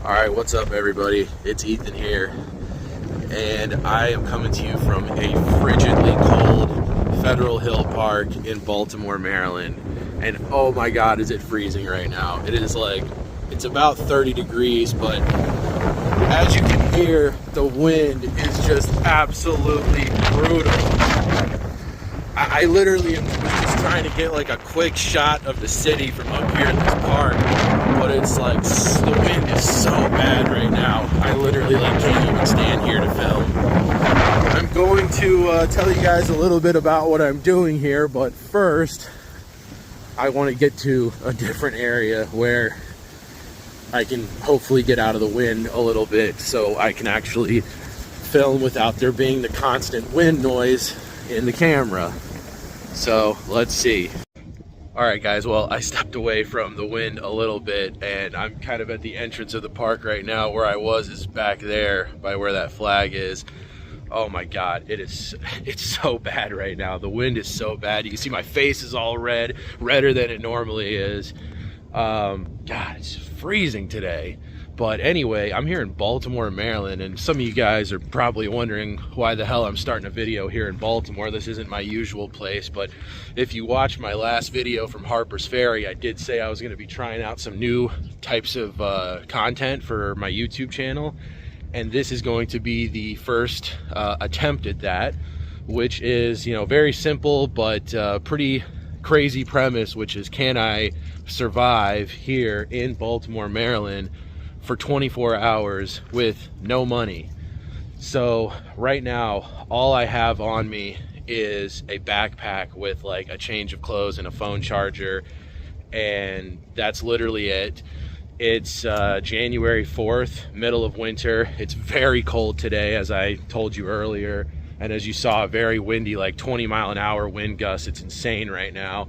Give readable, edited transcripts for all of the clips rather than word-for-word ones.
Alright, what's up everybody? It's Ethan here, and I am coming to you from a frigidly cold Federal Hill Park in Baltimore, Maryland. And oh my god, is it freezing right now. It is like, it's about 30 degrees, but as you can hear, the wind is just absolutely brutal. I literally was just trying to get like a quick shot of the city from up here in this park, but it's like, the wind is so bad right now. I literally can't even stand here to film. I'm going to tell you guys a little bit about what I'm doing here, but first, I want to get to a different area where I can hopefully get out of the wind a little bit so I can actually film without there being the constant wind noise in the camera. So let's see. Alright guys, well, I stepped away from the wind a little bit and I'm kind of at the entrance of the park right now. Where I was is back there by where that flag is. Oh my god, it's so bad right now. The wind is so bad. You can see my face is all red, redder than it normally is. God, it's freezing today. But anyway, I'm here in Baltimore, Maryland, and some of you guys are probably wondering why the hell I'm starting a video here in Baltimore. This isn't my usual place, but if you watched my last video from Harper's Ferry, I did say I was going to be trying out some new types of content for my YouTube channel, and this is going to be the first attempt at that, which is, you know, very simple but pretty crazy premise, which is, can I survive here in Baltimore, Maryland for 24 hours with no money? So right now, all I have on me is a backpack with like a change of clothes and a phone charger, and that's literally it. It's January 4th, middle of winter. It's very cold today, as I told you earlier, and as you saw, very windy, like 20-mile-an-hour wind gusts. It's insane right now.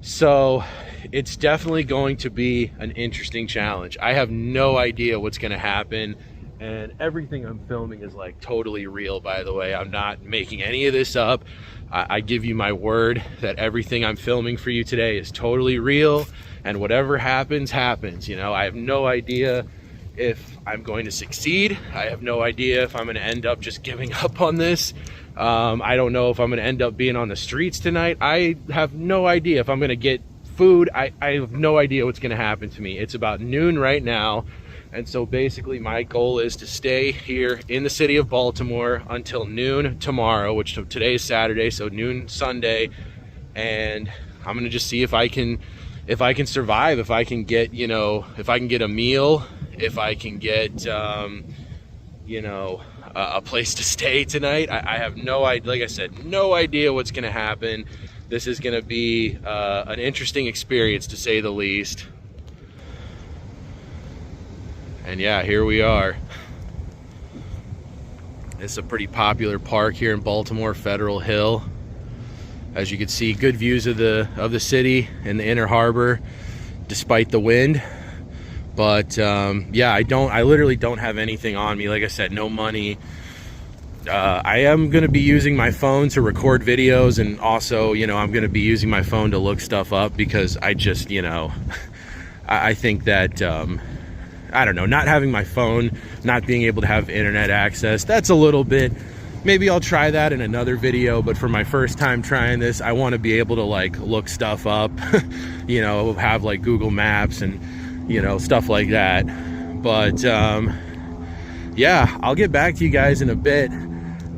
So it's definitely going to be an interesting challenge. I have no idea what's going to happen, and everything I'm filming is like totally real, by the way. I'm not making any of this up. I give you my word that everything I'm filming for you today is totally real, and whatever happens, happens. You know, I have no idea if I'm going to succeed. I have no idea if I'm going to end up just giving up on this. I don't know if I'm going to end up being on the streets tonight. I have no idea if I'm going to get food. I have no idea what's going to happen to me. It's about noon right now, and so basically my goal is to stay here in the city of Baltimore until noon tomorrow, which today is Saturday, so noon Sunday, and I'm going to just see if I can survive, if I can get, you know, if I can get a meal, if I can get you know, a place to stay tonight. I have no idea, like I said, no idea what's going to happen. This is going to be an interesting experience, to say the least. And yeah, here we are. It's a pretty popular park here in Baltimore, Federal Hill. As you can see, good views of the city and the inner harbor, despite the wind. But yeah, I literally don't have anything on me. Like I said, no money. I am going to be using my phone to record videos, and also, you know, I'm going to be using my phone to look stuff up, because I just, you know, I think that, I don't know, not having my phone, not being able to have internet access, that's a little bit, maybe I'll try that in another video, but for my first time trying this, I want to be able to like look stuff up, you know, have like Google Maps and, you know, stuff like that. But yeah, I'll get back to you guys in a bit.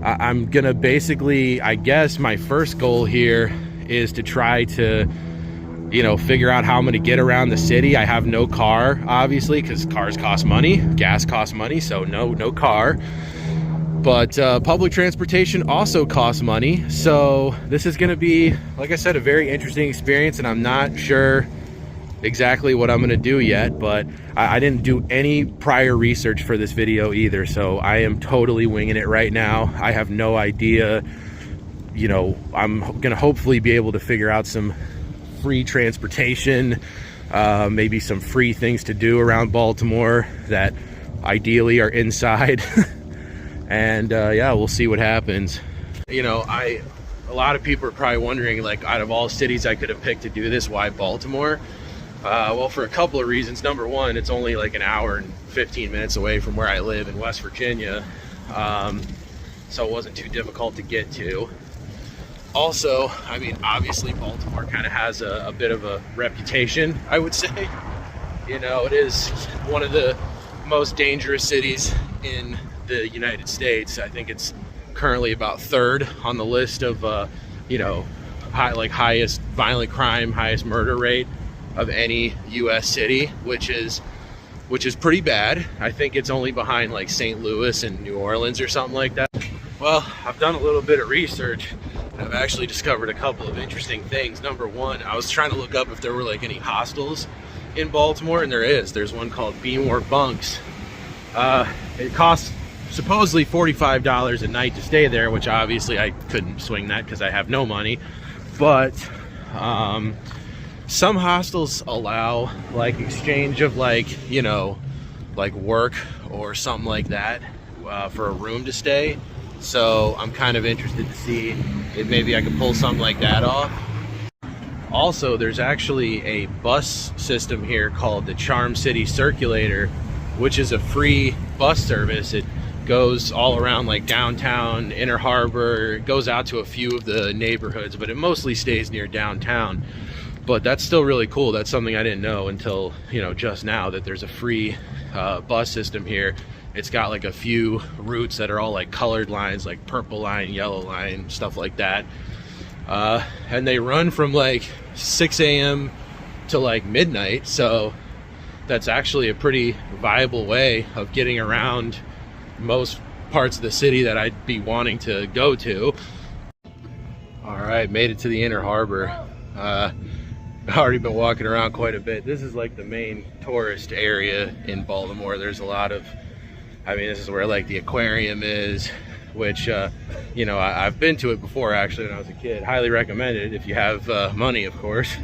I'm gonna basically, I guess my first goal here is to try to, you know, figure out how I'm gonna get around the city. I have no car, obviously, because cars cost money, gas costs money, so no car. But public transportation also costs money, so this is gonna be, like I said, a very interesting experience, and I'm not sure exactly what I'm gonna do yet, but I didn't do any prior research for this video either, so I am totally winging it right now. I have no idea. You know, I'm gonna hopefully be able to figure out some free transportation, maybe some free things to do around Baltimore that ideally are inside. And yeah, we'll see what happens. You know, a lot of people are probably wondering, like, out of all cities I could have picked to do this, why Baltimore? Well, for a couple of reasons. Number one, it's only like an hour and 15 minutes away from where I live in West Virginia, so it wasn't too difficult to get to. Also, I mean, obviously Baltimore kind of has a bit of a reputation, I would say. You know, it is one of the most dangerous cities in the United States. I think it's currently about third on the list of, you know, highest violent crime, highest murder rate of any U.S. city, which is pretty bad. I think it's only behind like St. Louis and New Orleans or something like that. Well, I've done a little bit of research and I've actually discovered a couple of interesting things. Number one, I was trying to look up if there were like any hostels in Baltimore, and there's one called Baltimore Bunks. It costs supposedly $45 a night to stay there, which obviously I couldn't swing that because I have no money. But some hostels allow like exchange of like, you know, like work or something like that for a room to stay. So I'm kind of interested to see if maybe I could pull something like that off. Also, there's actually a bus system here called the Charm City Circulator, which is a free bus service. It goes all around like downtown, Inner Harbor. It goes out to a few of the neighborhoods, but it mostly stays near downtown. But that's still really cool. That's something I didn't know until, you know, just now, that there's a free bus system here. It's got like a few routes that are all like colored lines, like purple line, yellow line, stuff like that. And they run from like 6 a.m. to like midnight. So that's actually a pretty viable way of getting around most parts of the city that I'd be wanting to go to. All right, made it to the Inner Harbor. I've already been walking around quite a bit. This is like the main tourist area in Baltimore. There's a lot of, I mean, this is where like the aquarium is, which, you know, I've been to it before actually when I was a kid. Highly recommend it if you have money, of course.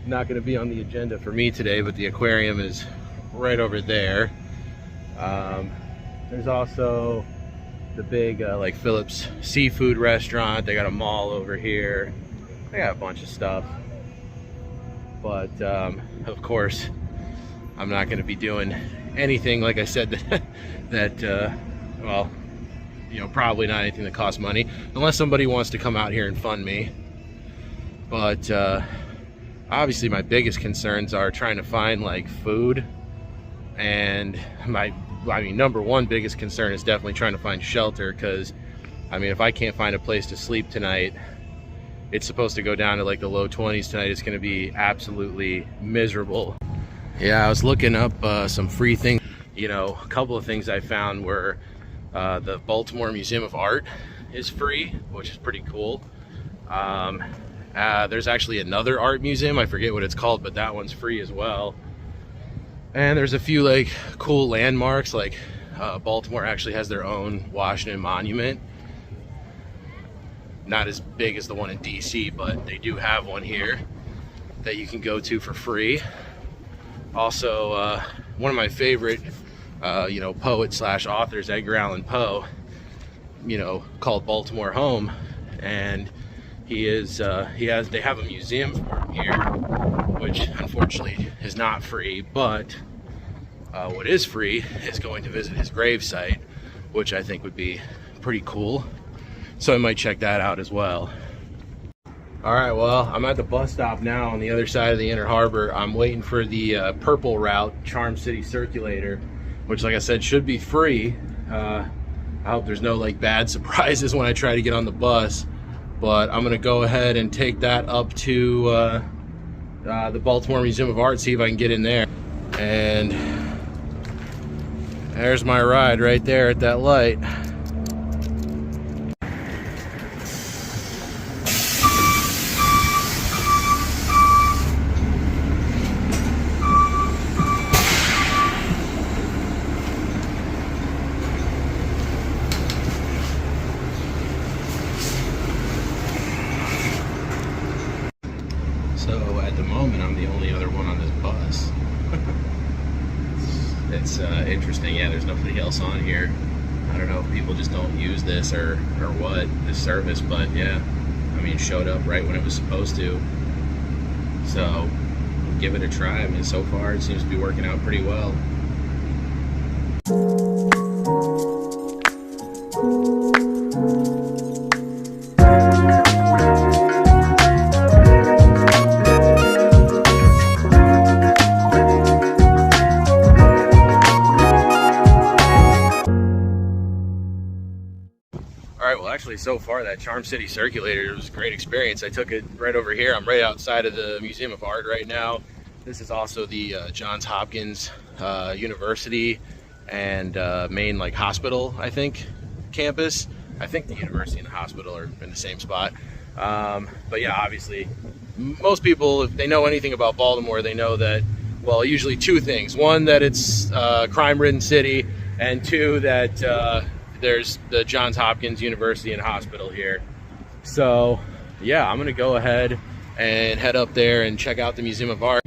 Not going to be on the agenda for me today, but the aquarium is right over there. There's also the big like Phillips seafood restaurant. They got a mall over here. They got a bunch of stuff. But of course, I'm not going to be doing anything, like I said, that well, you know, probably not anything that costs money, unless somebody wants to come out here and fund me. But obviously my biggest concerns are trying to find like food, and I mean, number one biggest concern is definitely trying to find shelter, because I mean, if I can't find a place to sleep tonight, it's supposed to go down to like the low 20s tonight. It's going to be absolutely miserable. Yeah, I was looking up some free things. You know, a couple of things I found were the Baltimore Museum of Art is free, which is pretty cool. There's actually another art museum, I forget what it's called, but that one's free as well. And there's a few like cool landmarks, like Baltimore actually has their own Washington Monument. Not as big as the one in DC, but they do have one here that you can go to for free. Also, one of my favorite, you know, poet slash authors, Edgar Allan Poe, you know, called Baltimore home, and they have a museum for him here, which unfortunately is not free. But what is free is going to visit his gravesite, which I think would be pretty cool. So I might check that out as well. All right, well, I'm at the bus stop now on the other side of the Inner Harbor. I'm waiting for the purple route, Charm City Circulator, which, like I said, should be free. I hope there's no like bad surprises when I try to get on the bus. But I'm gonna go ahead and take that up to the Baltimore Museum of Art, see if I can get in there. And there's my ride right there at that light. So at the moment, I'm the only other one on this bus. It's interesting. Yeah, there's nobody else on here. I don't know if people just don't use this or what, this service, but yeah, I mean, showed up right when it was supposed to. So give it a try. I mean, so far it seems to be working out pretty well. Actually, so far that Charm City Circulator was a great experience. I took it right over here. I'm right outside of the Museum of Art right now. This is also the Johns Hopkins University and main hospital, I think, campus. I think the university and the hospital are in the same spot. But yeah, obviously, most people, if they know anything about Baltimore, they know that, well, usually two things. One, that it's a crime-ridden city, and two, that there's the Johns Hopkins University and Hospital here. So yeah, I'm gonna go ahead and head up there and check out the Museum of Art.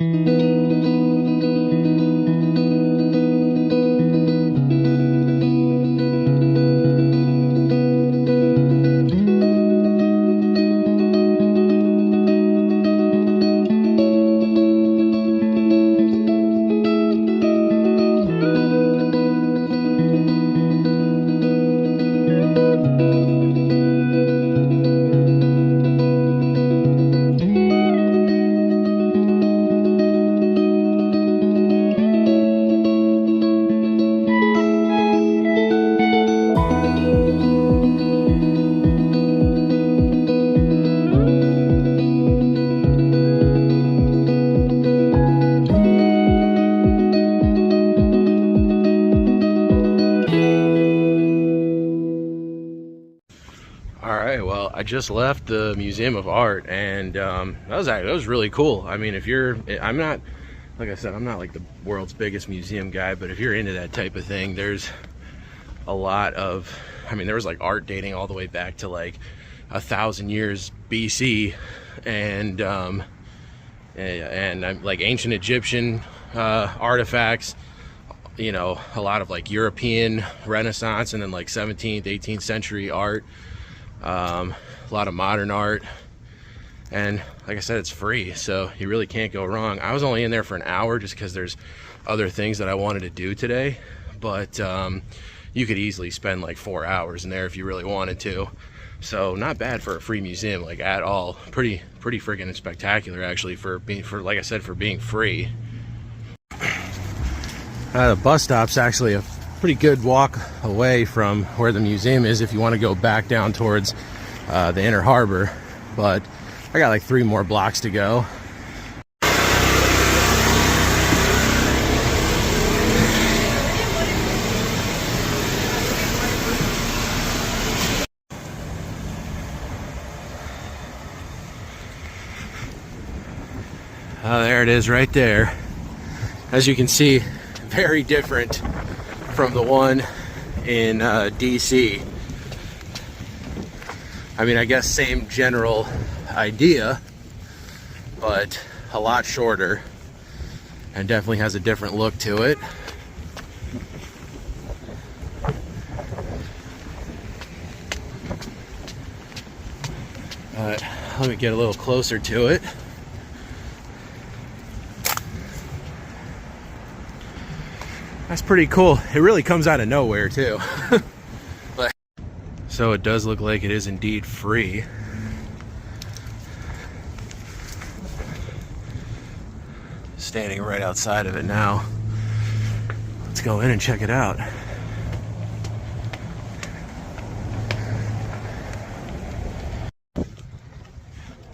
Well, I just left the Museum of Art, and that was really cool. I mean, I'm not, like I said, I'm not like the world's biggest museum guy, but if you're into that type of thing, there's a lot of, I mean, there was art dating all the way back to 1,000 years BC, and ancient Egyptian artifacts. You know, a lot of European Renaissance, and then 17th, 18th century art. A lot of modern art, and like I said, it's free, so you really can't go wrong. I was only in there for an hour just because there's other things that I wanted to do today, but you could easily spend 4 hours in there if you really wanted to. So not bad for a free museum, at all. Pretty friggin' spectacular, actually, for like I said, for being free. The bus stop's actually a pretty good walk away from where the museum is if you want to go back down towards the Inner Harbor, but I got 3 more blocks to go. There it is right there. As you can see, very different from the one in DC. I mean, I guess same general idea, but a lot shorter, and definitely has a different look to it. Let me get a little closer to it. That's pretty cool. It really comes out of nowhere too. But, so it does look like it is indeed free. Standing right outside of it now. Let's go in and check it out.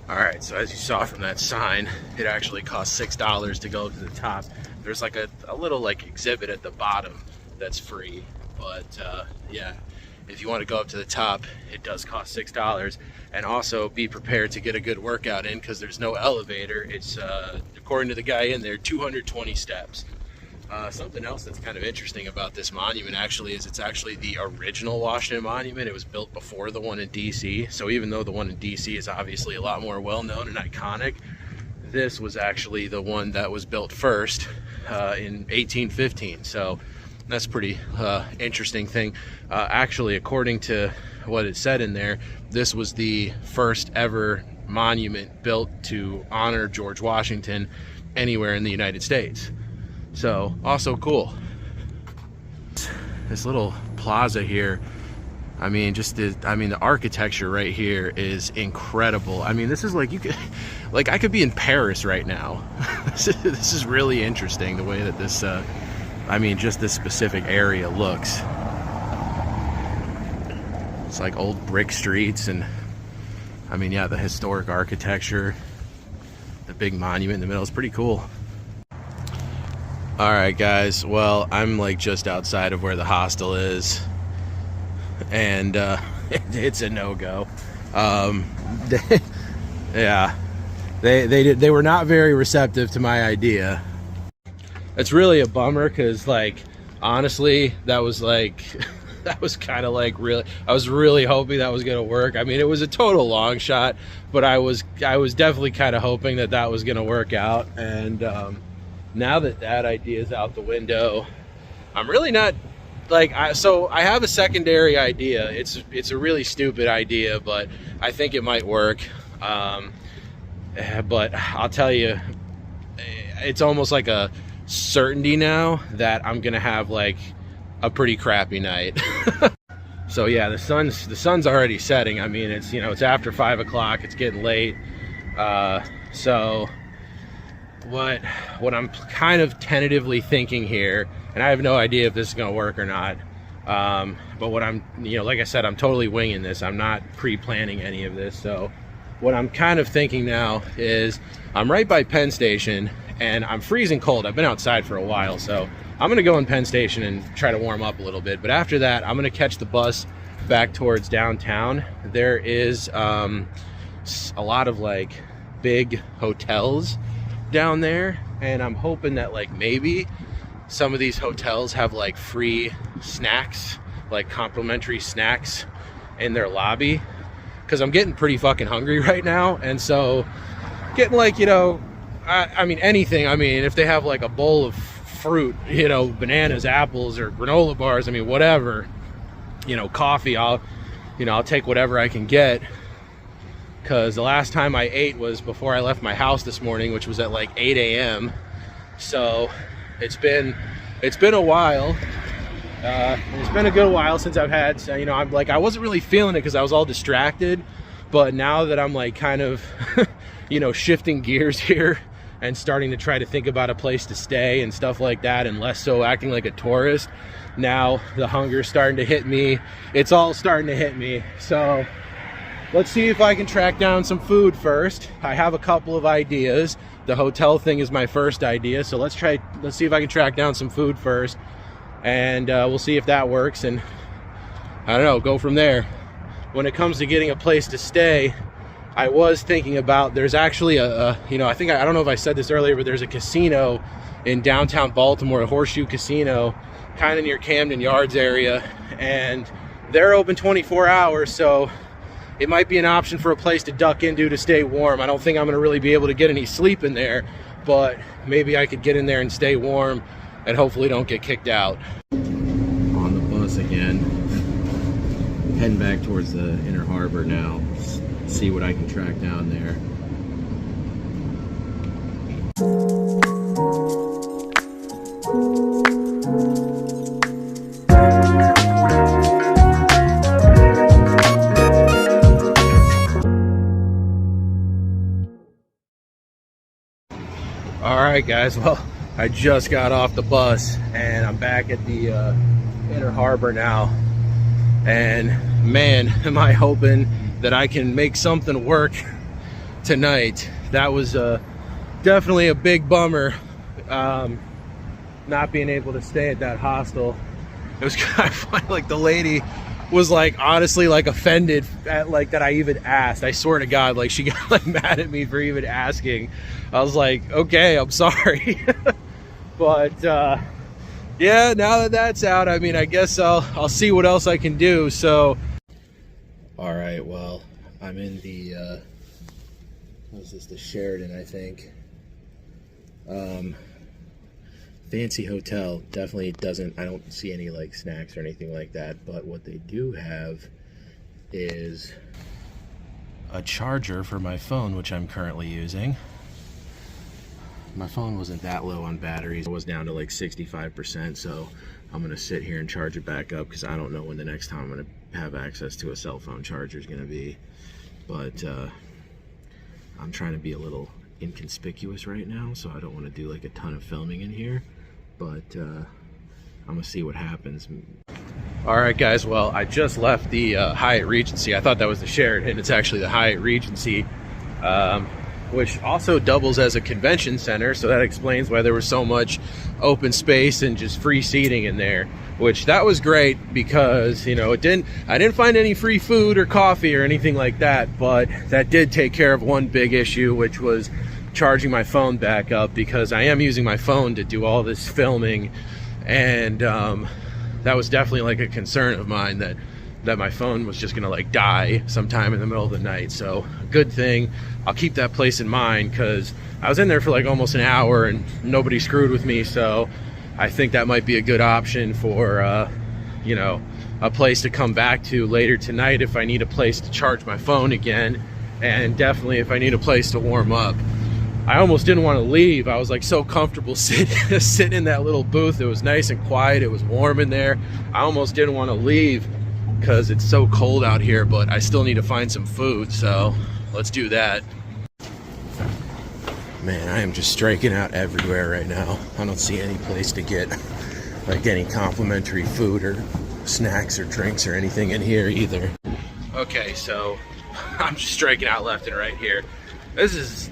Alright, so as you saw from that sign, it actually costs $6 to go to the top. There's a little exhibit at the bottom that's free, but yeah, if you want to go up to the top, it does cost $6. And also be prepared to get a good workout in, because there's no elevator. It's according to the guy in there, 220 steps. Something else that's kind of interesting about this monument actually is it's actually the original Washington Monument. It was built before the one in DC, so even though the one in DC is obviously a lot more well-known and iconic, this was actually the one that was built first in 1815. So that's pretty interesting thing. Actually, according to what it said in there, this was the first ever monument built to honor George Washington, anywhere in the United States. So also cool. This little plaza here, I mean, the architecture right here is incredible. I mean, this is like, I could be in Paris right now. This is really interesting, the way that this, just this specific area looks. It's like old brick streets, and I mean, yeah, the historic architecture, the big monument in the middle is pretty cool. All right, guys, well, I'm like just outside of where the hostel is, and it's a no-go. Yeah, they were not very receptive to my idea. It's really a bummer, because like, honestly, that was like that was kind of like, really, I was really hoping that was gonna work. I mean, it was a total long shot, but I was definitely kind of hoping that that was gonna work out. And now that that idea is out the window, I'm really not like, so I have a secondary idea. It's a really stupid idea, but I think it might work. But I'll tell you, it's almost like a certainty now that I'm gonna have like a pretty crappy night. So yeah, the sun's already setting. I mean, it's, it's after 5 o'clock, it's getting late. So what I'm kind of tentatively thinking here, and I have no idea if this is gonna work or not, but what I'm, like I said, I'm totally winging this. I'm not pre-planning any of this. So what I'm kind of thinking now is, I'm right by Penn Station, and I'm freezing cold. I've been outside for a while, so I'm gonna go in Penn Station and try to warm up a little bit. But after that, I'm gonna catch the bus back towards downtown. There is a lot of like big hotels down there, and I'm hoping that like maybe some of these hotels have like free snacks, like complimentary snacks in their lobby, because I'm getting pretty fucking hungry right now. And so getting like, I mean, anything. I mean, if they have like a bowl of fruit, bananas, apples, or granola bars, I mean, whatever, coffee, I'll take whatever I can get. Because the last time I ate was before I left my house this morning, which was at like 8 a.m. So it's been a while. It's been a good while since I've had, I'm like, I wasn't really feeling it because I was all distracted. But now that I'm like kind of, shifting gears here and starting to try to think about a place to stay and stuff like that, and less so acting like a tourist, now the hunger's starting to hit me. It's all starting to hit me. So let's see if I can track down some food first. I have a couple of ideas. The hotel thing is my first idea, so let's see if I can track down some food first, and we'll see if that works, and I don't know, go from there. When it comes to getting a place to stay, I was thinking about, there's actually I don't know if I said this earlier, but there's a casino in downtown Baltimore, a Horseshoe Casino, kind of near Camden Yards area, and they're open 24 hours, so it might be an option for a place to duck into to stay warm. I don't think I'm gonna really be able to get any sleep in there, but maybe I could get in there and stay warm and hopefully don't get kicked out. On the bus again, heading back towards the Inner Harbor now, see what I can track down there. Alright guys, well, I just got off the bus and I'm back at the Inner Harbor now, and man, am I hoping that I can make something work tonight. That was definitely a big bummer, not being able to stay at that hostel. It was kind of funny, like the lady was like honestly like offended at like that I even asked. I swear to God, like she got like mad at me for even asking. I was like, okay, I'm sorry. But yeah, now that that's out, I mean, I guess I'll see what else I can do. So all right, well, I'm in the what is this, the Sheridan, I think. Fancy hotel. Definitely doesn't, I don't see any like snacks or anything like that, but what they do have is a charger for my phone, which I'm currently using. my phone wasn't that low on batteries. It was down to like 65%, so I'm gonna sit here and charge it back up because I don't know when the next time I'm gonna have access to a cell phone charger is gonna be. But I'm trying to be a little inconspicuous right now, so I don't want to do like a ton of filming in here, but I'm gonna see what happens. All right, guys, well, I just left the Hyatt Regency. I thought that was the Sheraton. It's actually the Hyatt Regency, which also doubles as a convention center, so that explains why there was so much open space and just free seating in there, which that was great because, you know, I didn't find any free food or coffee or anything like that, but that did take care of one big issue, which was charging my phone back up, because I am using my phone to do all this filming, and that was definitely like a concern of mine, that my phone was just gonna like die sometime in the middle of the night. So good thing, I'll keep that place in mind, because I was in there for like almost an hour and nobody screwed with me. So I think that might be a good option for you know, a place to come back to later tonight if I need a place to charge my phone again, and definitely if I need a place to warm up. I almost didn't want to leave. I was like so comfortable sitting in that little booth. It was nice and quiet, it was warm in there. I almost didn't want to leave because it's so cold out here, but I still need to find some food, so let's do that. Man, I am just striking out everywhere right now. I don't see any place to get like any complimentary food or snacks or drinks or anything in here either. Okay, so I'm just striking out left and right here. This is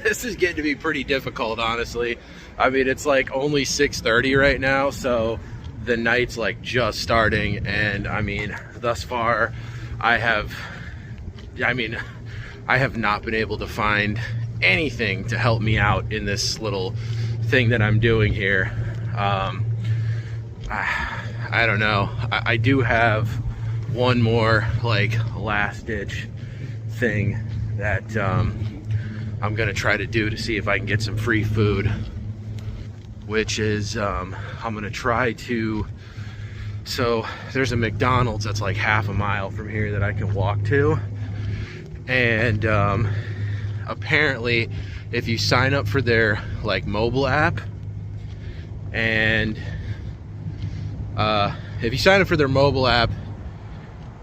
this is getting to be pretty difficult, honestly. I mean, it's like only 6:30 right now, so the night's like just starting, and I mean, thus far I have not been able to find anything to help me out in this little thing that I'm doing here. I don't know. I do have one more like last ditch thing that I'm gonna try to do to see if I can get some free food, which is I'm gonna try to, so there's a McDonald's that's like half a mile from here that I can walk to, and apparently if you sign up for their like mobile app, and if you sign up for their mobile app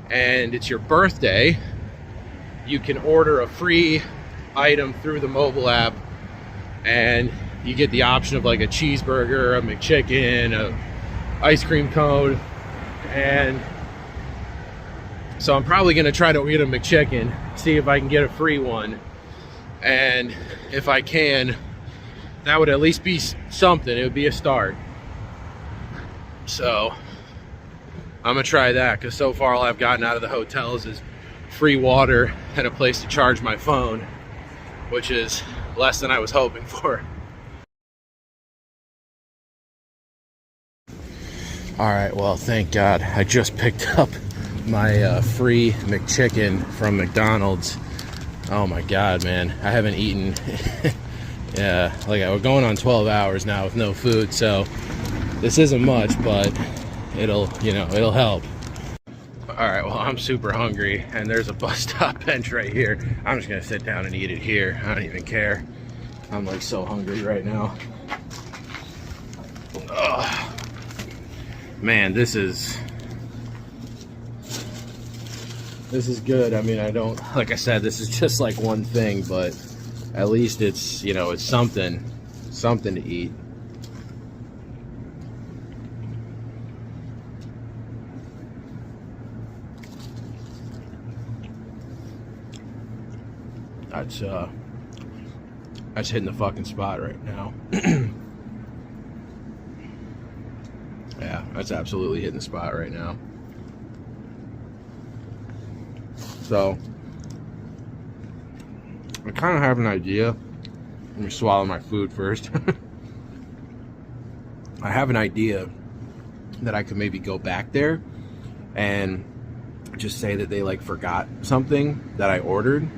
and it's your birthday, you can order a free item through the mobile app, and you get the option of like a cheeseburger, a McChicken, a ice cream cone. And so I'm probably gonna try to get a McChicken, see if I can get a free one, and if I can, that would at least be something. It would be a start. So I'm gonna try that, because so far all I've gotten out of the hotels is free water and a place to charge my phone, which is less than I was hoping for. All right, well, thank God. I just picked up my free McChicken from McDonald's. Oh my God, man. I haven't eaten, yeah, like we're going on 12 hours now with no food, so this isn't much, but it'll, you know, it'll help. All right, well, I'm super hungry, and there's a bus stop bench right here. I'm just gonna sit down and eat it here. I don't even care. I'm like so hungry right now. Ugh. Man, this is good. I mean, I don't, like I said, this is just like one thing, but at least it's, you know, it's something to eat. That's hitting the fucking spot right now. Yeah, that's absolutely hitting the spot right now. So I kind of have an idea. Let me swallow my food first. I have an idea that I could maybe go back there and just say that they like forgot something that I ordered,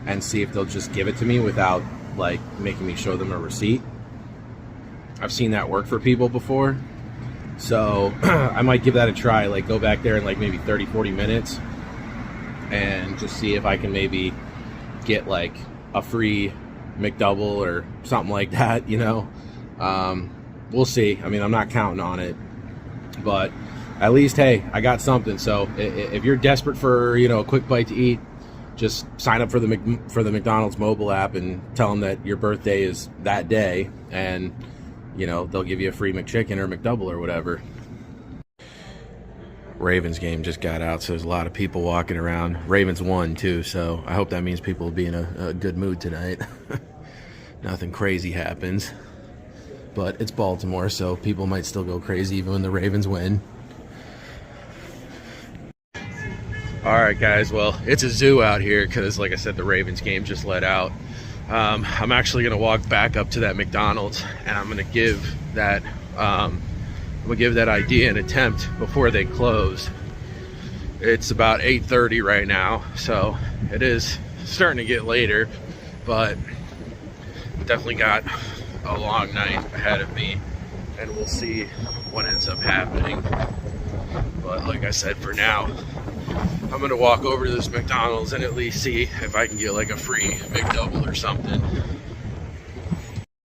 and see if they'll just give it to me without like making me show them a receipt. I've seen that work for people before, so I might give that a try. Like go back there in like maybe 30-40 minutes and just see if I can maybe get like a free McDouble or something like that, you know. We'll see. I mean, I'm not counting on it, but at least, hey, I got something. So if you're desperate for, you know, a quick bite to eat, just sign up for the McDonald's mobile app and tell them that your birthday is that day, and you know, they'll give you a free McChicken or McDouble or whatever. Ravens game just got out, so there's a lot of people walking around. Ravens won too, so I hope that means people will be in a good mood tonight. Nothing crazy happens, but it's Baltimore, so people might still go crazy even when the Ravens win. Alright guys, well, it's a zoo out here because, like I said, the Ravens game just let out. I'm actually going to walk back up to that McDonald's, and I'm going to give that idea an attempt before they close. It's about 8:30 right now, so it is starting to get later, but definitely got a long night ahead of me, and we'll see what ends up happening. But like I said, for now, I'm gonna walk over to this McDonald's and at least see if I can get like a free McDouble or something.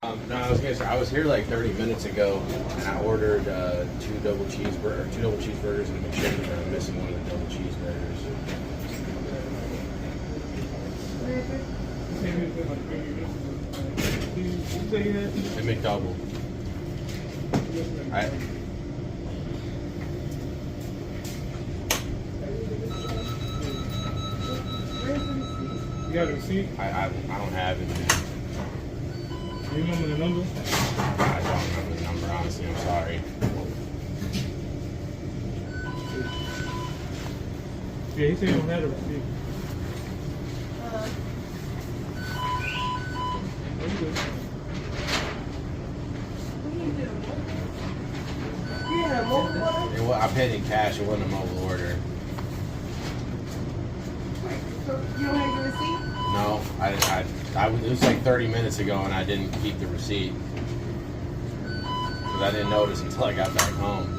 No, I was gonna say, I was here like 30 minutes ago and I ordered two double cheeseburgers and a McChicken, and I'm missing one of the double cheeseburgers. A McDouble. You got a receipt? I don't have it. Do you remember the number? I don't remember the number, honestly. I'm sorry. Yeah, he said he don't have a receipt. I paid in cash. It wasn't a mobile order. So you don't have your receipt? No, it was like 30 minutes ago and I didn't keep the receipt because I didn't notice until I got back home.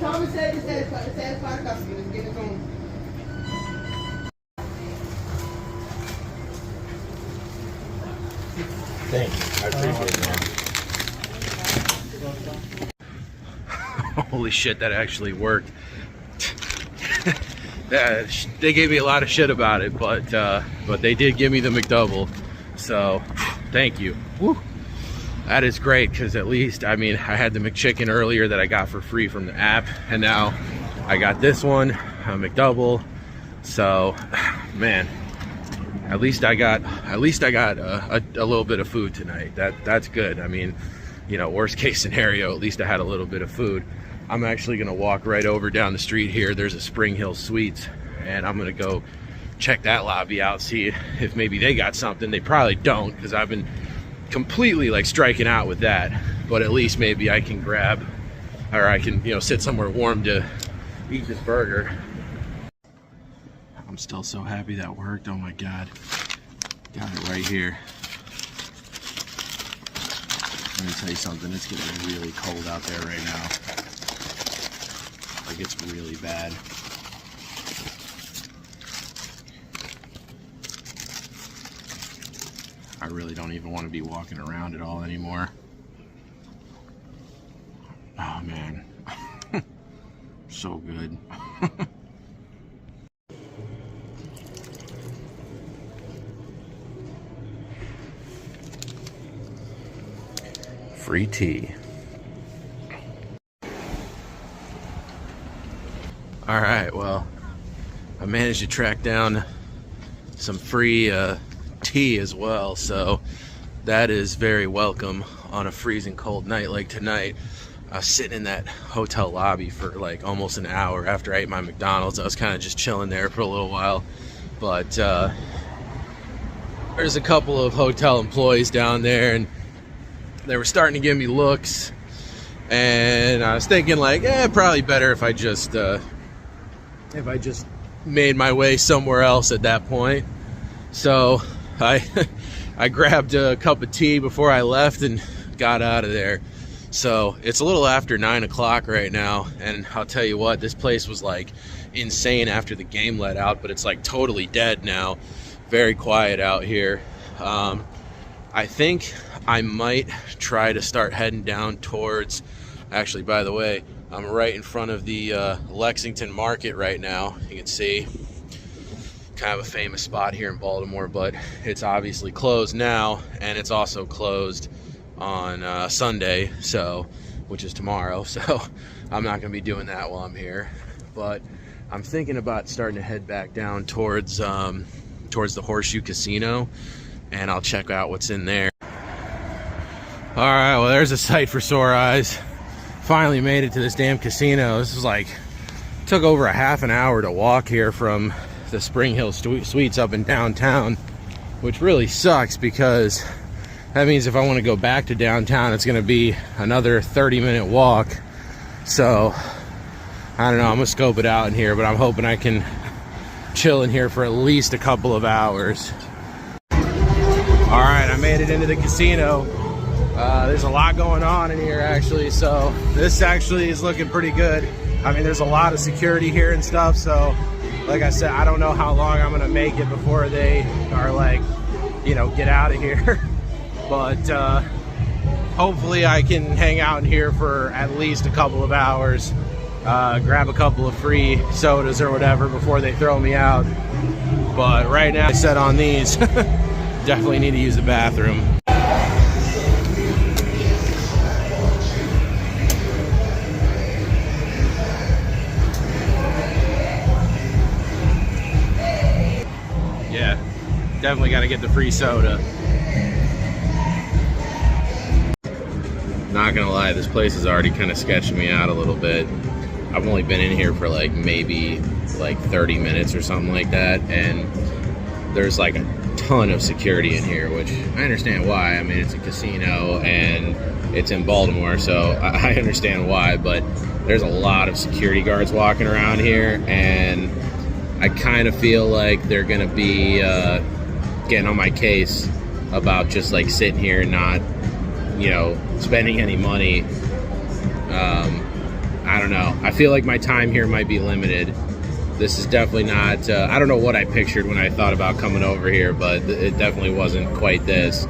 Thomas said to satisfy the customer. Just give it to him. Thank you. I appreciate it, man. Holy shit, that actually worked. They gave me a lot of shit about it, but they did give me the McDouble. So, thank you. Woo. That is great, because at least, I mean, I had the McChicken earlier that I got for free from the app, and now I got this one, a McDouble. So, man, at least I got a little bit of food tonight. That's good. I mean, you know, worst case scenario, at least I had a little bit of food. I'm actually gonna walk right over down the street here. There's a Spring Hill Suites, and I'm gonna go check that lobby out, see if maybe they got something. They probably don't, because I've been completely like striking out with that, but at least maybe I can grab, or I can, you know, sit somewhere warm to eat this burger. I'm still so happy that worked. Oh my god, got it right here. Let me tell you something, it's getting really cold out there right now. Like, it's really bad. I really don't even want to be walking around at all anymore. Oh man, so good. Free tea. All right, well, I managed to track down some free tea as well, so that is very welcome on a freezing cold night like tonight. I was sitting in that hotel lobby for like almost an hour after I ate my McDonald's. I was kind of just chilling there for a little while, but there's a couple of hotel employees down there, and they were starting to give me looks, and I was thinking like, probably better if I just if I just made my way somewhere else at that point. So I I grabbed a cup of tea before I left and got out of there. So it's a little after 9 o'clock right now, and I'll tell you what, this place was like insane after the game let out, but it's like totally dead now. Very quiet out here. I think I might try to start heading down towards, actually, by the way, I'm right in front of the Lexington Market right now. You can see kind of a famous spot here in Baltimore, but it's obviously closed now, and it's also closed on Sunday, so, which is tomorrow, so I'm not going to be doing that while I'm here. But I'm thinking about starting to head back down towards the Horseshoe Casino, and I'll check out what's in there. All right, well, there's a sight for sore eyes. Finally made it to this damn casino. This is like, took over a half an hour to walk here from the Spring Hill Suites up in downtown, which really sucks because that means if I want to go back to downtown, it's going to be another 30-minute walk. So I don't know, I'm gonna scope it out in here, but I'm hoping I can chill in here for at least a couple of hours. All right, I made it into the casino. There's a lot going on in here actually, so this actually is looking pretty good. I mean, there's a lot of security here and stuff, so like I said, I don't know how long I'm gonna make it before they are like, you know, get out of here. But hopefully I can hang out in here for at least a couple of hours, grab a couple of free sodas or whatever before they throw me out. But right now I set on these. Definitely need to use the bathroom. Yeah, definitely got to get the free soda. Not gonna lie, this place is already kind of sketching me out a little bit. I've only been in here for like maybe like 30 minutes or something like that, and there's like a ton of security in here, which I understand why. I mean, it's a casino and it's in Baltimore, so I understand why, but there's a lot of security guards walking around here, and I kind of feel like they're gonna be getting on my case about just like sitting here and not, you know, spending any money. I don't know. I feel like my time here might be limited. This is definitely not, I don't know what I pictured when I thought about coming over here, but it definitely wasn't quite this.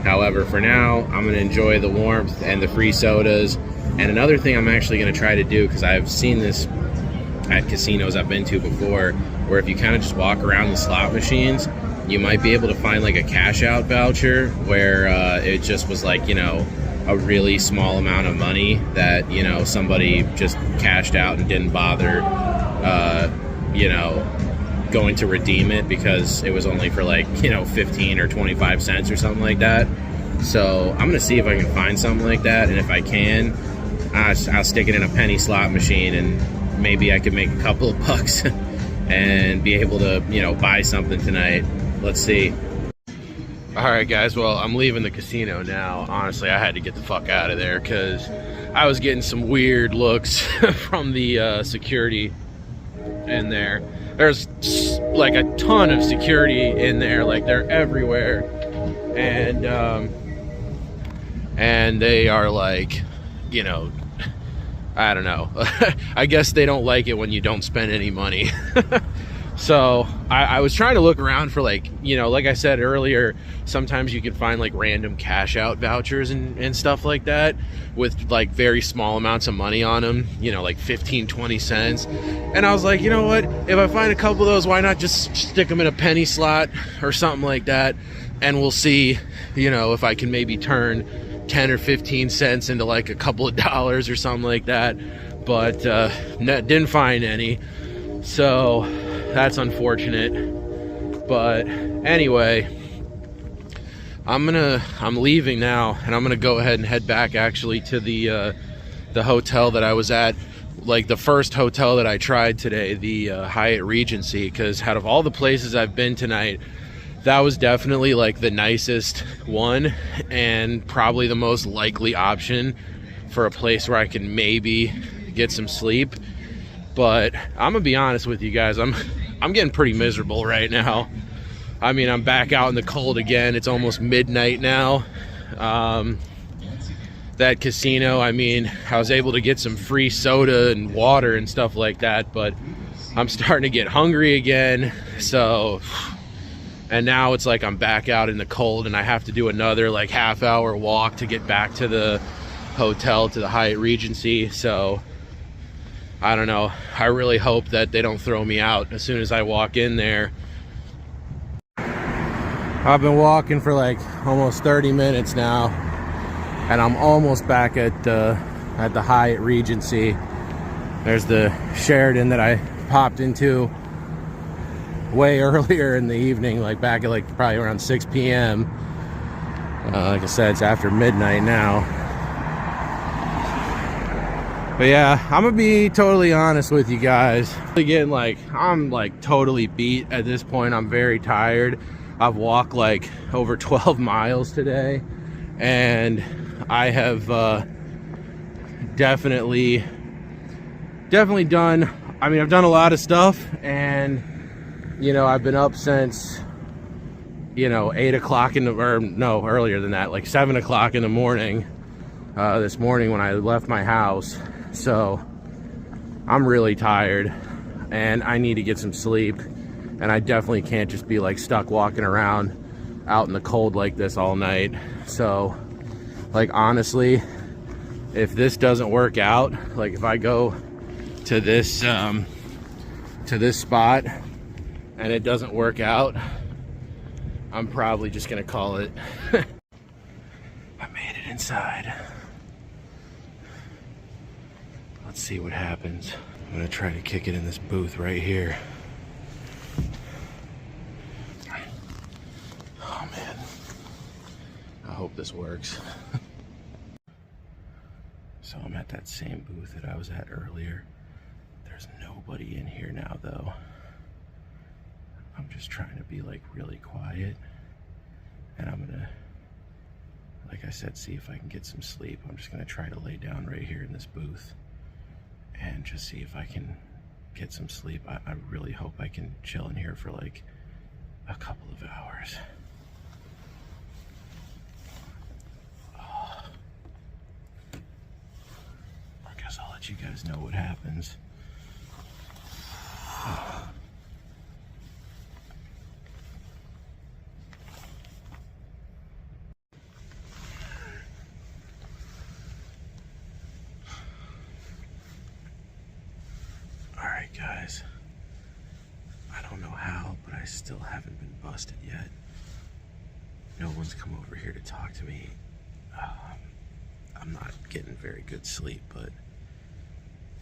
However, for now, I'm going to enjoy the warmth and the free sodas. And another thing I'm actually going to try to do, because I've seen this at casinos I've been to before, where if you kind of just walk around the slot machines, you might be able to find like a cash out voucher where it just was like, you know, a really small amount of money that, you know, somebody just cashed out and didn't bother, you know, going to redeem it because it was only for like, you know, 15 or 25 cents or something like that. So I'm gonna see if I can find something like that, and if I can, I'll stick it in a penny slot machine, and maybe I could make a couple of bucks and be able to, you know, buy something tonight. Let's see. All right, guys, well, I'm leaving the casino now. Honestly, I had to get the fuck out of there because I was getting some weird looks from the security in there. There's like a ton of security in there, like they're everywhere, and they are like, you know, I don't know. I guess they don't like it when you don't spend any money. So I was trying to look around for, like, you know, like I said earlier, sometimes you can find like random cash out vouchers and stuff like that with like very small amounts of money on them, you know, like 15, 20 cents. And I was like, you know what, if I find a couple of those, why not just stick them in a penny slot or something like that, and we'll see, you know, if I can maybe turn 10 or 15 cents into like a couple of dollars or something like that. But didn't find any, so that's unfortunate. But anyway, I'm leaving now, and I'm gonna go ahead and head back actually to the hotel that I was at, like the first hotel that I tried today, the Hyatt Regency, because out of all the places I've been tonight, that was definitely like the nicest one and probably the most likely option for a place where I can maybe get some sleep. But I'm gonna be honest with you guys, I'm getting pretty miserable right now. I mean, I'm back out in the cold again. It's almost midnight now. That casino, I mean, I was able to get some free soda and water and stuff like that, but I'm starting to get hungry again. So, and now it's like I'm back out in the cold and I have to do another like half-hour walk to get back to the hotel, to the Hyatt Regency. So I don't know. I really hope that they don't throw me out as soon as I walk in there. I've been walking for like almost 30 minutes now, and I'm almost back at the Hyatt Regency. There's the Sheraton that I popped into way earlier in the evening, like back at like probably around 6 p.m. Like I said, it's after midnight now. But yeah, I'm gonna be totally honest with you guys. Again, like, I'm like totally beat at this point. I'm very tired. I've walked like over 12 miles today, and I have definitely done, I mean, I've done a lot of stuff, and you know, I've been up since, you know, 8 o'clock in the, or no, earlier than that, like 7 o'clock in the morning, this morning when I left my house. So I'm really tired and I need to get some sleep, and I definitely can't just be like stuck walking around out in the cold like this all night. So like, honestly, if this doesn't work out, like if I go to this spot and it doesn't work out, I'm probably just gonna call it. I made it inside. Let's see what happens. I'm gonna try to kick it in this booth right here. Oh man, I hope this works. So I'm at that same booth that I was at earlier. There's nobody in here now though. I'm just trying to be like really quiet, and I'm gonna, like I said, see if I can get some sleep. I'm just gonna try to lay down right here in this booth and just see if I can get some sleep. I really hope I can chill in here for like a couple of hours. I guess I'll let you guys know what happens. Alright guys, I don't know how, but I still haven't been busted yet. No one's come over here to talk to me. I'm not getting very good sleep, but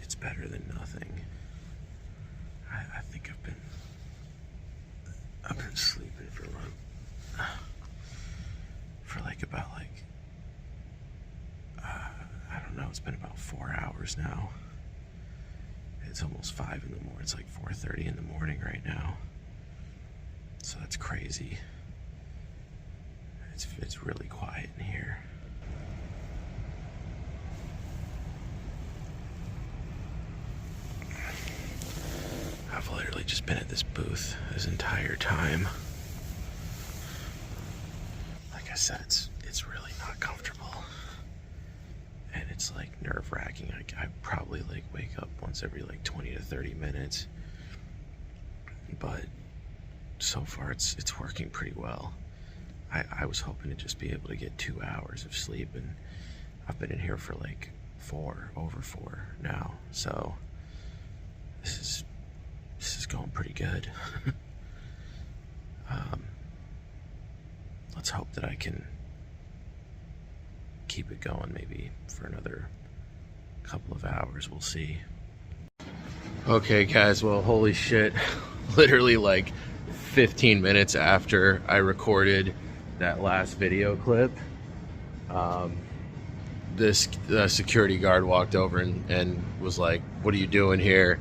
it's better than nothing. I think I've been sleeping for like about like, I don't know, it's been about 4 hours now. It's almost 5 in the morning. It's like 4:30 in the morning right now. So that's crazy. It's really quiet in here. I've literally just been at this booth this entire time. Like I said, it's really not comfortable. And it's like nerve-wracking. I probably like wake up once every like 20 to 30 minutes. But so far it's working pretty well. I was hoping to just be able to get 2 hours of sleep, and I've been in here for like over 4 now. So this is going pretty good. Let's hope that I can keep it going maybe for another couple of hours. We'll see. Okay guys, well, holy shit. Literally like 15 minutes after I recorded that last video clip, this security guard walked over and was like, "What are you doing here?"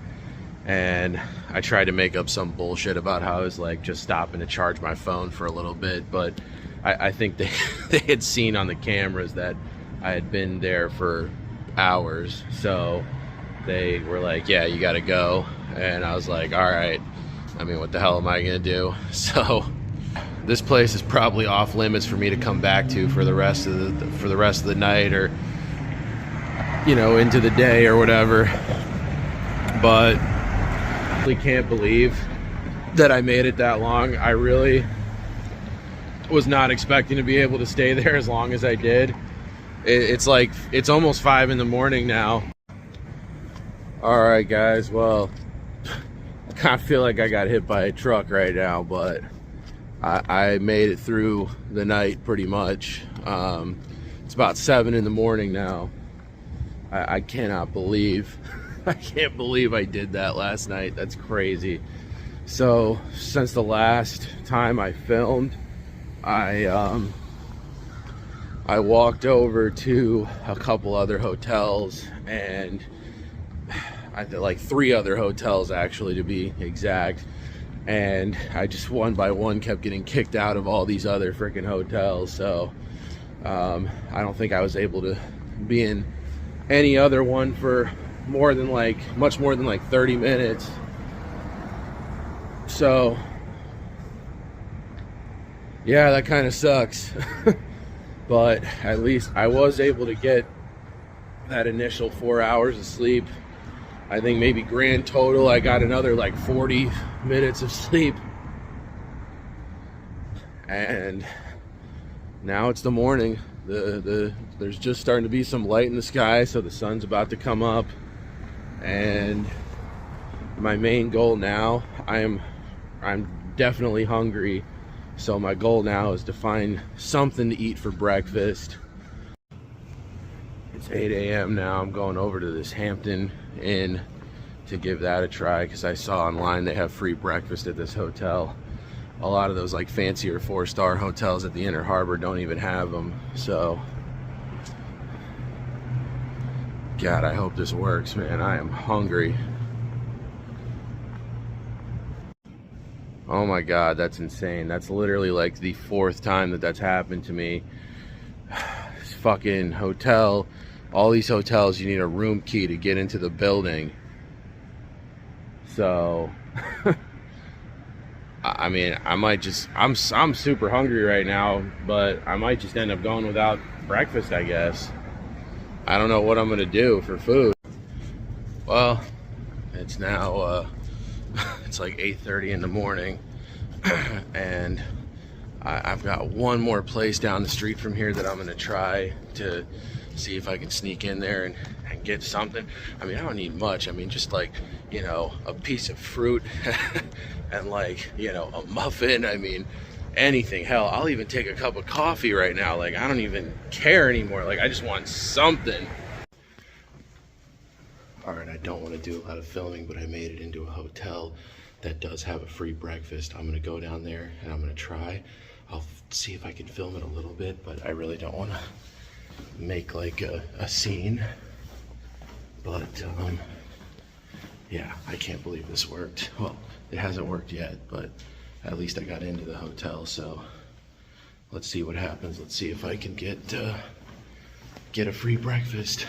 And I tried to make up some bullshit about how I was like just stopping to charge my phone for a little bit, but I think they had seen on the cameras that I had been there for hours. So they were like, yeah, you gotta go. And I was like, all right. I mean, what the hell am I gonna do? So this place is probably off limits for me to come back to for the rest of the night, or you know, into the day or whatever. But I really can't believe that I made it that long. I really was not expecting to be able to stay there as long as I did. It's like, it's almost 5 in the morning now. All right, guys, well, I kind of feel like I got hit by a truck right now, but I made it through the night pretty much. It's about 7 in the morning now. I cannot believe, I can't believe I did that last night. That's crazy. So since the last time I filmed, I walked over to a couple other hotels, and I did like 3 other hotels actually, to be exact. And I just one by one kept getting kicked out of all these other freaking hotels. So I don't think I was able to be in any other one for much more than like 30 minutes. So yeah, that kind of sucks. But at least I was able to get that initial 4 hours of sleep. I think maybe grand total I got another like 40 minutes of sleep. And now it's the morning. There's just starting to be some light in the sky, so the sun's about to come up. And my main goal now, I'm definitely hungry. So my goal now is to find something to eat for breakfast. It's 8 a.m. now. I'm going over to this Hampton Inn to give that a try, because I saw online they have free breakfast at this hotel. A lot of those like fancier 4-star hotels at the Inner Harbor don't even have them. So God, I hope this works, man. I am hungry. Oh my God, that's insane. That's literally like the 4th time that that's happened to me. This fucking hotel, all these hotels, you need a room key to get into the building. So, I mean, I might just, I'm super hungry right now, but I might just end up going without breakfast, I guess. I don't know what I'm gonna do for food. Well, it's now, it's like 8:30 in the morning, and I've got one more place down the street from here that I'm gonna try to see if I can sneak in there and get something. I mean, I don't need much. I mean, just like, you know, a piece of fruit and like, you know, a muffin. I mean, anything. Hell, I'll even take a cup of coffee right now. Like, I don't even care anymore. Like, I just want something. All right, I don't want to do a lot of filming, but I made it into a hotel that does have a free breakfast. I'm gonna go down there and I'm gonna try. I'll see if I can film it a little bit, but I really don't want to make like a scene. But yeah, I can't believe this worked. Well, it hasn't worked yet, but at least I got into the hotel. So let's see what happens. Let's see if I can get a free breakfast.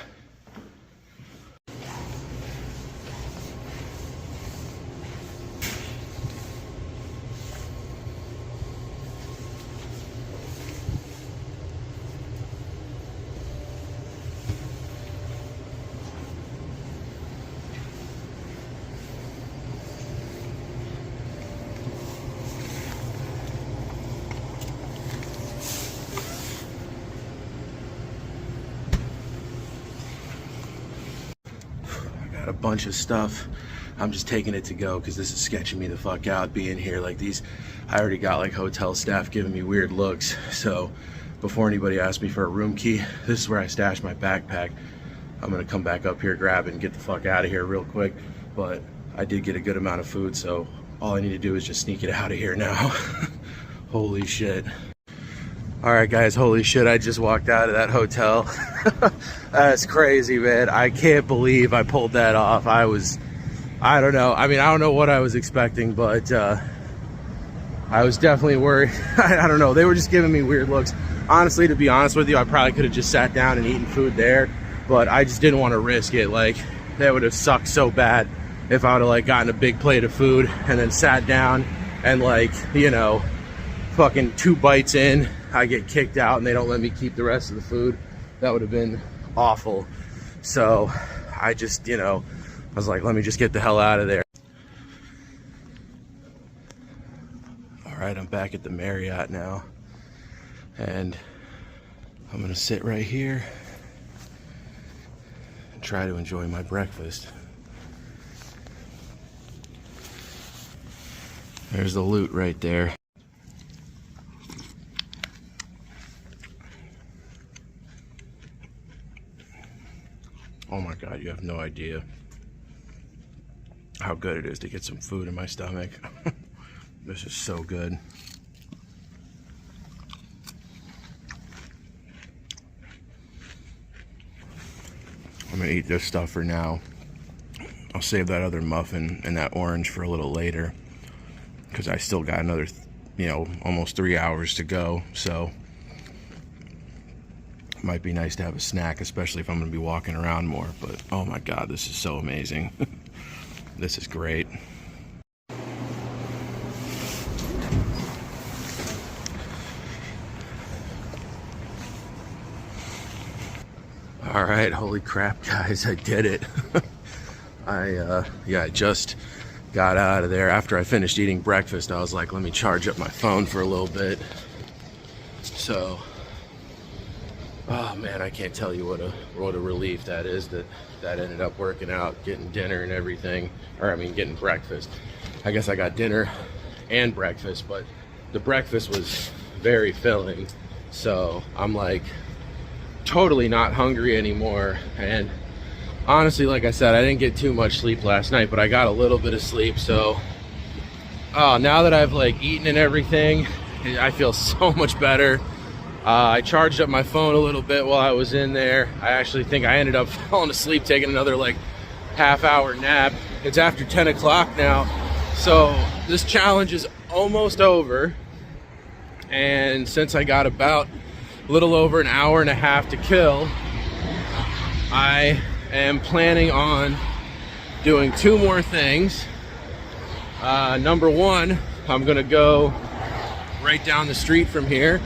A bunch of stuff. I'm just taking it to go because this is sketching me the fuck out being here. Like these, I already got like hotel staff giving me weird looks. So before anybody asks me for a room key, this is where I stash my backpack. I'm gonna come back up here, grab it, and get the fuck out of here real quick. But I did get a good amount of food, so all I need to do is just sneak it out of here now. Holy shit. All right, guys, holy shit, I just walked out of that hotel. That's crazy, man. I can't believe I pulled that off. I don't know. I mean, I don't know what I was expecting, but I was definitely worried. I don't know. They were just giving me weird looks. Honestly, to be honest with you, I probably could have just sat down and eaten food there, but I just didn't want to risk it. Like, that would have sucked so bad if I would have like gotten a big plate of food and then sat down and like, you know, fucking 2 bites in, I get kicked out and they don't let me keep the rest of the food. That would have been awful. So I just, you know, I was like, let me just get the hell out of there. All right, I'm back at the Marriott now, and I'm gonna sit right here and try to enjoy my breakfast. There's the loot right there. Oh my God, you have no idea how good it is to get some food in my stomach. This is so good. I'm gonna eat this stuff for now. I'll save that other muffin and that orange for a little later, because I still got another, you know, almost 3 hours to go. So it might be nice to have a snack, especially if I'm gonna be walking around more. But oh my God, this is so amazing. This is great. All right, holy crap, guys, I did it. I just got out of there. After I finished eating breakfast, I was like, let me charge up my phone for a little bit. So, oh man, I can't tell you what a relief that is that ended up working out, getting dinner and everything. Or I mean, getting breakfast. I guess I got dinner and breakfast, but the breakfast was very filling. So I'm like, totally not hungry anymore. And honestly, like I said, I didn't get too much sleep last night, but I got a little bit of sleep. So now that I've like eaten and everything, I feel so much better. I charged up my phone a little bit while I was in there. I actually think I ended up falling asleep, taking another like half-hour nap. It's after 10 o'clock now, so this challenge is almost over. And since I got about a little over an hour and a half to kill, I am planning on doing 2 more things. Number 1, I'm gonna go right down the street from here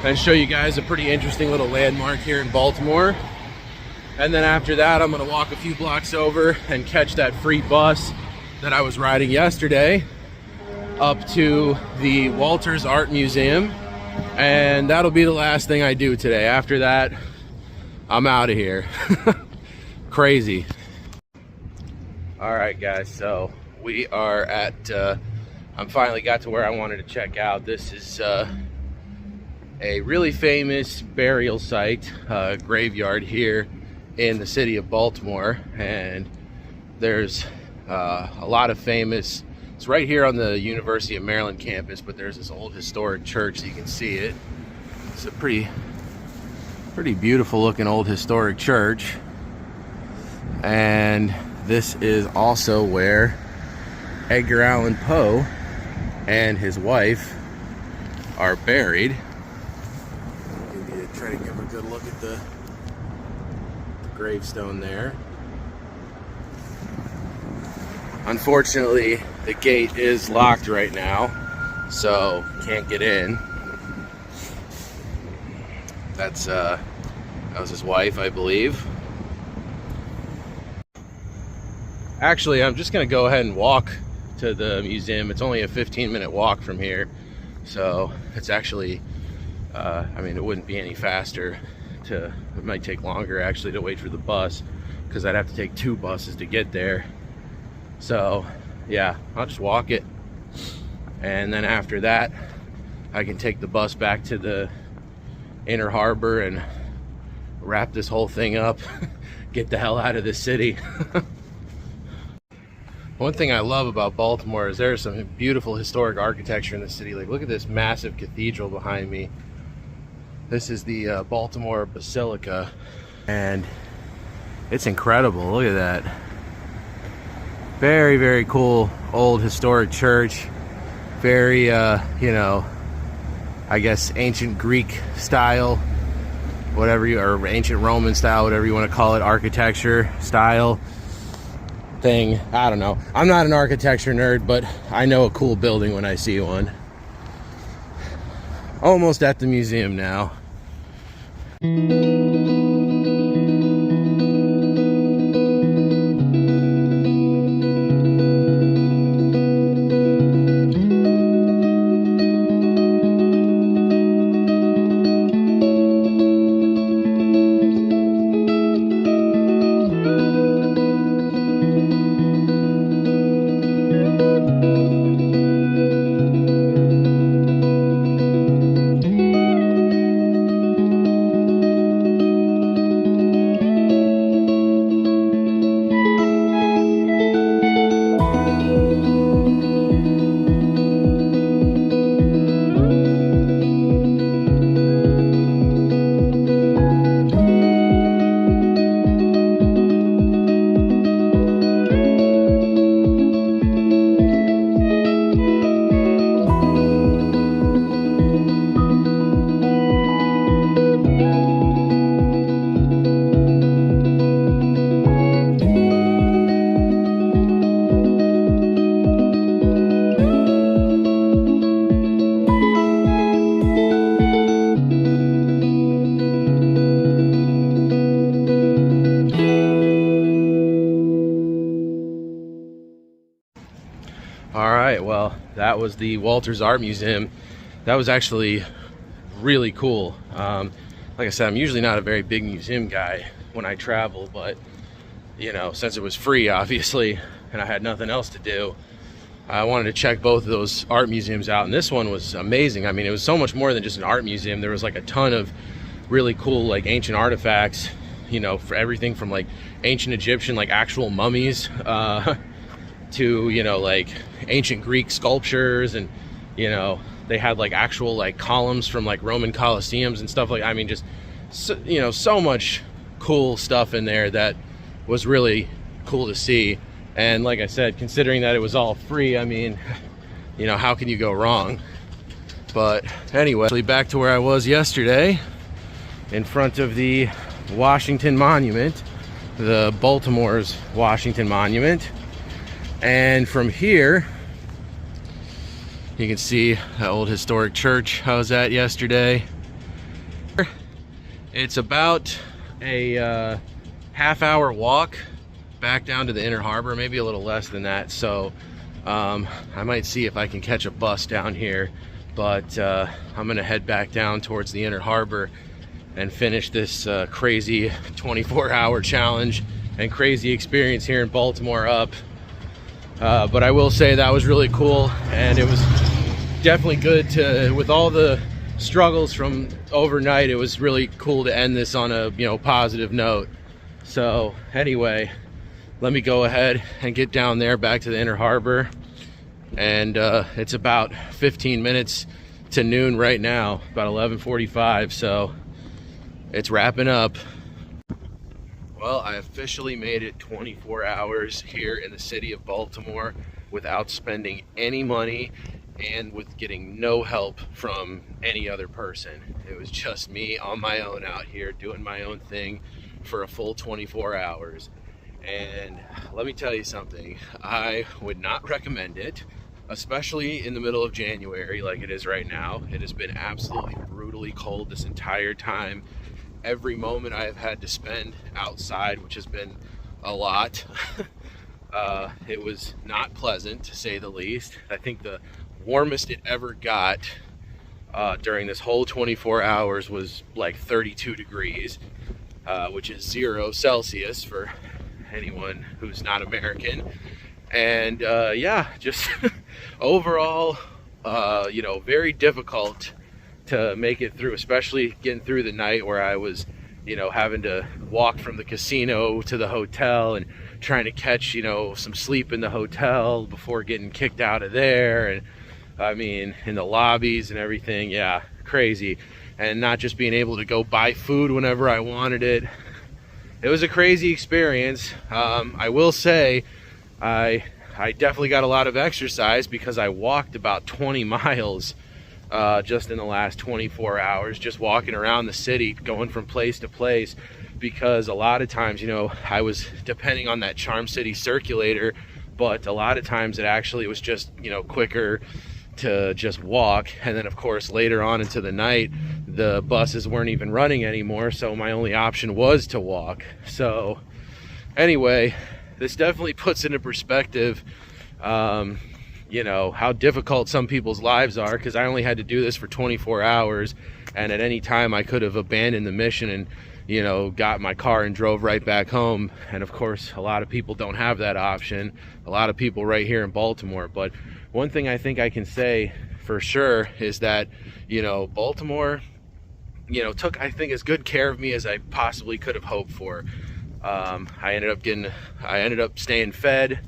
and show you guys a pretty interesting little landmark here in Baltimore. And then after that, I'm gonna walk a few blocks over and catch that free bus that I was riding yesterday up to the Walters Art Museum. And that'll be the last thing I do today. After that, I'm out of here. Crazy. All right, guys, so we are at, I finally got to where I wanted to check out. This is a really famous burial site, graveyard here in the city of Baltimore. And there's a lot of famous, it's right here on the University of Maryland campus, but there's this old historic church, so you can see it. It's a pretty beautiful looking old historic church. And this is also where Edgar Allan Poe and his wife are buried. Try to give a good look at the gravestone there. Unfortunately, the gate is locked right now, so can't get in. That was his wife, I believe. Actually, I'm just gonna go ahead and walk to the museum. It's only a 15-minute walk from here, so it's actually, I mean, it wouldn't be any faster it might take longer actually to wait for the bus, because I'd have to take 2 buses to get there. So yeah, I'll just walk it, and then after that I can take the bus back to the Inner Harbor and wrap this whole thing up. Get the hell out of this city. One thing I love about Baltimore is there's some beautiful historic architecture in the city. Like, look at this massive cathedral behind me. This is the Baltimore Basilica, and it's incredible. Look at that. Very, very cool old historic church. Very, you know, I guess ancient Greek style, whatever you, or ancient Roman style, whatever you want to call it, architecture style. thing. I don't know. I'm not an architecture nerd, but I know a cool building when I see one. Almost at the museum now. All right, well, that was the Walters Art Museum. That was actually really cool. Like I said, I'm usually not a very big museum guy when I travel, but you know, since it was free, obviously, and I had nothing else to do, I wanted to check both of those art museums out, and this one was amazing. I mean, it was so much more than just an art museum. There was like a ton of really cool, like, ancient artifacts, you know, for everything from like ancient Egyptian, like actual mummies, to, you know, like ancient Greek sculptures, and you know, they had like actual like columns from like Roman Colosseums and stuff like, I mean, just so, you know, so much cool stuff in there that was really cool to see. And like I said, considering that it was all free, I mean, you know, how can you go wrong? But anyway, back to where I was yesterday, in front of the Washington Monument, the Baltimore's Washington Monument. And from here, you can see that old historic church I was at yesterday. It's about a half-hour walk back down to the Inner Harbor, maybe a little less than that. So I might see if I can catch a bus down here, but I'm gonna head back down towards the Inner Harbor and finish this crazy 24-hour challenge and crazy experience here in Baltimore up. But I will say that was really cool, and it was definitely good to, with all the struggles from overnight, it was really cool to end this on a, you know, positive note. So anyway, let me go ahead and get down there back to the Inner Harbor, and it's about 15 minutes to noon right now, about 11:45, so it's wrapping up. Well, I officially made it 24 hours here in the city of Baltimore without spending any money and with getting no help from any other person. It was just me on my own out here doing my own thing for a full 24 hours. And let me tell you something, I would not recommend it, especially in the middle of January like it is right now. It has been absolutely brutally cold this entire time. Every moment I have had to spend outside, which has been a lot, it was not pleasant, to say the least. I think the warmest it ever got during this whole 24 hours was like 32 degrees, which is 0 Celsius for anyone who's not American. And yeah, just overall, you know, very difficult to make it through, especially getting through the night where I was, you know, having to walk from the casino to the hotel and trying to catch, you know, some sleep in the hotel before getting kicked out of there. And I mean, in the lobbies and everything, yeah, crazy. And not just being able to go buy food whenever I wanted it. It was a crazy experience. I will say I definitely got a lot of exercise because I walked about 20 miles just in the last 24 hours, just walking around the city, going from place to place, because a lot of times, you know, I was depending on that Charm City circulator, but a lot of times it actually was just, you know, quicker to just walk. And then of course later on into the night the buses weren't even running anymore, so my only option was to walk. So anyway, this definitely puts into perspective you know, how difficult some people's lives are, because I only had to do this for 24 hours, and at any time I could have abandoned the mission and, you know, got my car and drove right back home. And of course a lot of people don't have that option, a lot of people right here in Baltimore. But one thing I think I can say for sure is that, you know, Baltimore, you know, took, I think, as good care of me as I possibly could have hoped for. I ended up staying fed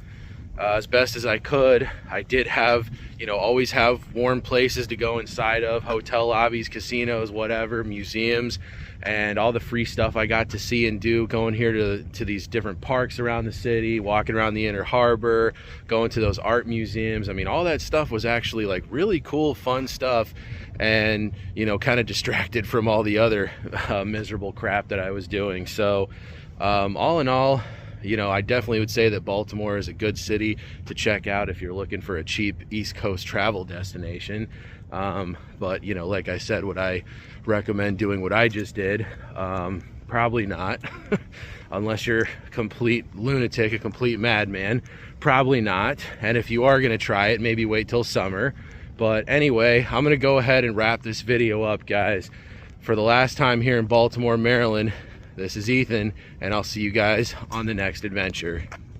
as best as I could. I did have, you know, always have warm places to go inside of, hotel lobbies, casinos, whatever, museums, and all the free stuff I got to see and do, going here to these different parks around the city, walking around the Inner Harbor, going to those art museums. I mean, all that stuff was actually like really cool, fun stuff, and, you know, kind of distracted from all the other miserable crap that I was doing. So all in all, you know, I definitely would say that Baltimore is a good city to check out if you're looking for a cheap East Coast travel destination. But, you know, like I said, would I recommend doing what I just did? Probably not. Unless you're a complete lunatic, a complete madman. Probably not. And if you are going to try it, maybe wait till summer. But anyway, I'm going to go ahead and wrap this video up, guys. For the last time here in Baltimore, Maryland, this is Ethan, and I'll see you guys on the next adventure.